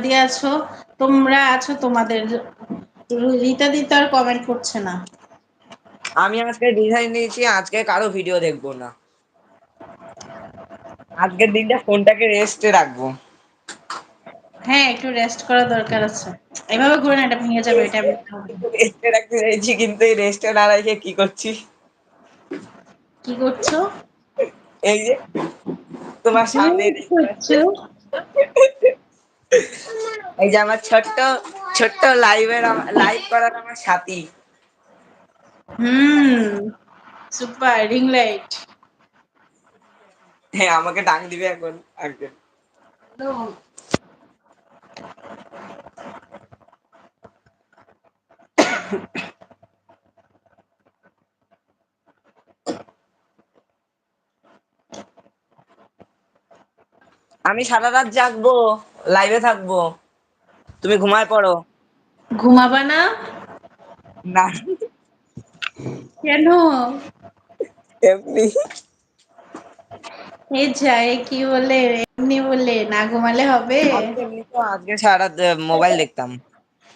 দিয়ে আছো, তোমরা আছো তোমাদের। রীতা দি তো আর কমেন্ট করছে না। আমি আজকে ডিজাইন নিয়েছি, আজকে কারো ভিডিও দেখবো না। আজকের দিনটা ফোনটাকে রেস্টে রাখবো। হ্যাঁ, একটু রেস্ট করা দরকার আছে। এভাবে ঘুরে না, এটা ভেঙে যাবে, এটা রেস্টে রাখতে চাইছি, কিন্তু এই রেস্টে না রেখে কি করছি? কি করছো? এই যে তোমার সামনে জুস দেখতে পাচ্ছ, করছো? এই যে আমার ছোট্ট ছোট্ট লাইভ করার আমার সাথী। হুম, সুপার রিং লাইট। হ্যাঁ, আমাকে ডাক দিবে এখন আজকে। আমি সারা রাত জাগবো, লাইভে থাকবো, তুমি ঘুমায় পড়ো। ঘুমাবা না? না, কেন? এমনি। এই যায় কি বলে, এমনি বলে না ঘুমালে হবে? আজকে এমনি তো, আজকে সারা রাত মোবাইল দেখতাম।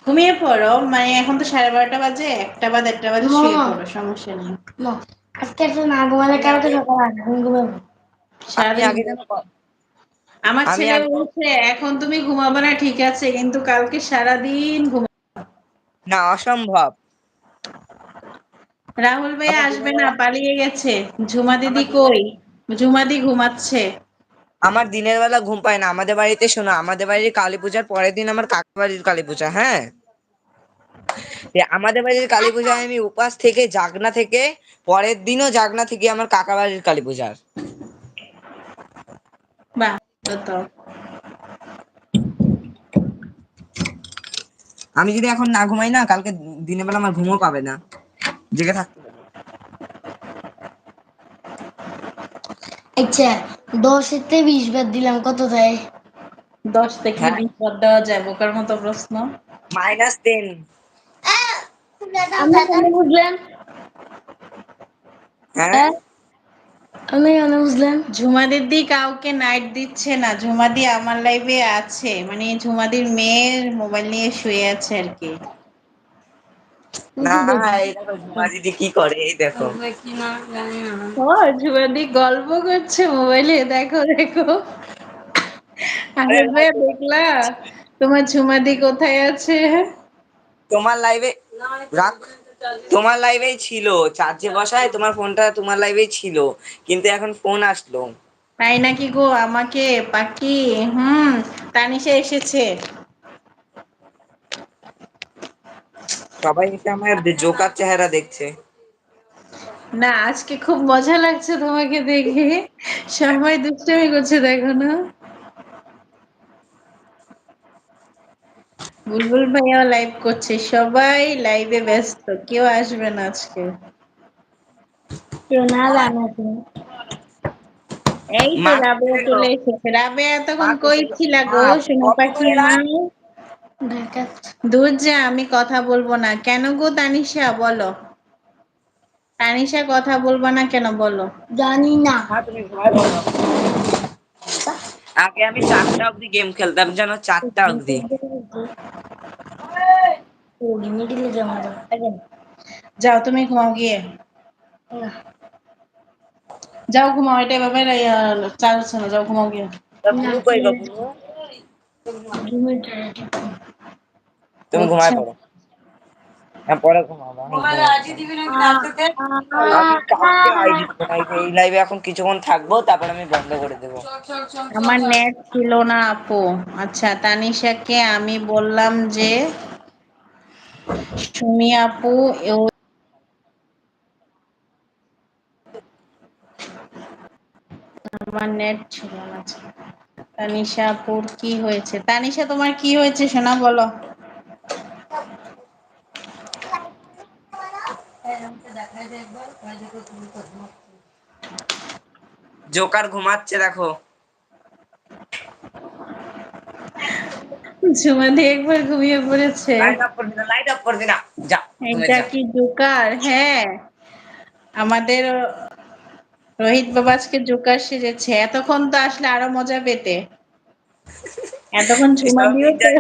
ঘুমিয়ে পড়ো, মানে এখন তো 12:30 বাজে, 1টা বা 1:30 বাজে, শুয়ে পড়ো, সমস্যা নেই। আজকে একটু না ঘুমালে আমি কালকে আগে সকালে আমি ঘুমাবো। আমি সারাদিন আগে জানো আমার আমি ছেলে আগে বলছে এখন তুমি ঘুমাবে না, ঠিক আছে, কিন্তু কালকে সারাদিন না, অসম্ভব। রাহুল ভাই আমার আসবে দিনের না, বেলা পালিয়ে গেছে। ঝুমাদিদি আমার দিনের কই? ঝুমাদি ঘুমাচ্ছে। আমার দিনের বেলা ঘুম পায় না। আমাদের বাড়িতে শোনো, আমাদের বাড়ির কালী পূজার পরের দিন আমার কাকা বাড়ির কালী পূজা, হ্যাঁ। আমাদের বাড়ির কালী পূজায় আমি উপাস থেকে জাগনা থেকে, পরের দিনও জাগনা থেকে আমার কাকা বাড়ির কালী পূজার। বাহ, ভালো তো। আমি যদি এখন না ঘুমাই না, কালকে দিনের বেলা আমার ঘুমও পাবে না, জেগে থাকতে হবে। আচ্ছা, 10-তে 20 বার দিলাম কত দেয়? 10 থেকে হ্যাঁ, 20 বাদ দেওয়া যায়? বোকার মতো প্রশ্ন। -10। আমি কেন বুঝলেন? হ্যাঁ, হ্যাঁ, আমি কেন বুঝলেন? ঝুমাদিদি কাউকে নাইট দিচ্ছে না, ঝুমাদি আমার লাইভে আছে, মানে ঝুমাদির মেয়ের মোবাইল নিয়ে শুয়ে আছে আর কি। না, কিন্তু দেখি এই দেখো ঝুমা দিদি কি করে, এই দেখো। কি না জানি না। ও, ঝুমাদি গল্প করছে মোবাইলে, দেখো দেখো। আরে আসবে, ভাই, দেখলা তোমার ঝুমাদি কোথায় আছে? তোমার লাইভে রাখ, তোমার লাইভেই ছিল, চার্জে বসায় তোমার ফোনটা তোমার লাইভেই ছিল, কিন্তু এখন ফোন আসলো। তাই নাকি গো? আমাকে পাখি, তানিশা এসেছে। সবাই এসে আমার জোকার চেহারা দেখছে। না, আজকে খুব মজা লাগছে তোমাকে দেখে। সবাই দুষ্টামি করছে, দেখো না। বুলবুল ভাইয়াও লাইভ করছে, সবাই লাইভে ব্যস্ত, কেউ আসবে না আজকে। কেউ না জানো তুমি। এই তো মা রাবেয়া কোথায় গো? চলে এসেছে। রাবেয়া মা এতক্ষণ কই কোথায় গো? ছিলা মা, গো, সোনা কবে গো পাখি এলা? মা? ঢাকা। দূর যা, আমি কথা বলবো না কেন গো? তানিশা বলো, তানিশা কথা বলবো না কেন বলো? জানি না। মা তুমি ঘুমায় পড়ো। আগে আমি 4টা অবধি গেম খেলতাম, জানো, 4টা অবধি। ও মিডিলে জমা দাও এখন। যাও তুমি ঘুমাও গিয়ে। না, যাও ঘুমাও, এটা এভাবে চাল হচ্ছে না, যাও ঘুমাও গিয়ে। তা না, বুনু কই গো, বুনু? ঘুমের টাইম ঠিক না। তুমি ঘুমায় আচ্ছা, পড়ো। হ্যাঁ, পরে ঘুমাবো, আমি আমি কাউকে আইডি দেবো না, এই লাইভে এখন কিছুক্ষণ থাকবো, তারপর আমি বন্ধ করে দেবো। আমার নেট ছিল না আপু। আচ্ছা, তানিশাকে আমি বললাম যে সুমি আপু, আমার নেট ছিল না। আচ্ছা, তানিশা আপুর কি হয়েছে? তানিশা তোমার কি হয়েছে শোনা, বলো। জোকার ঘুমাচ্ছে দেখো। ঝুমাদি একবার ঘুমিয়ে পড়েছে। লাইট অফ করে দিনা, যা ঘুমে এটা যা। কি জোকার? হ্যাঁ, আমাদের রোহিত বাবা আজকে জোকার সেজেছে, এতক্ষণ তো আসলে আরো মজা পেতে। এতক্ষণ ঝুমা দিও সৌভিক তো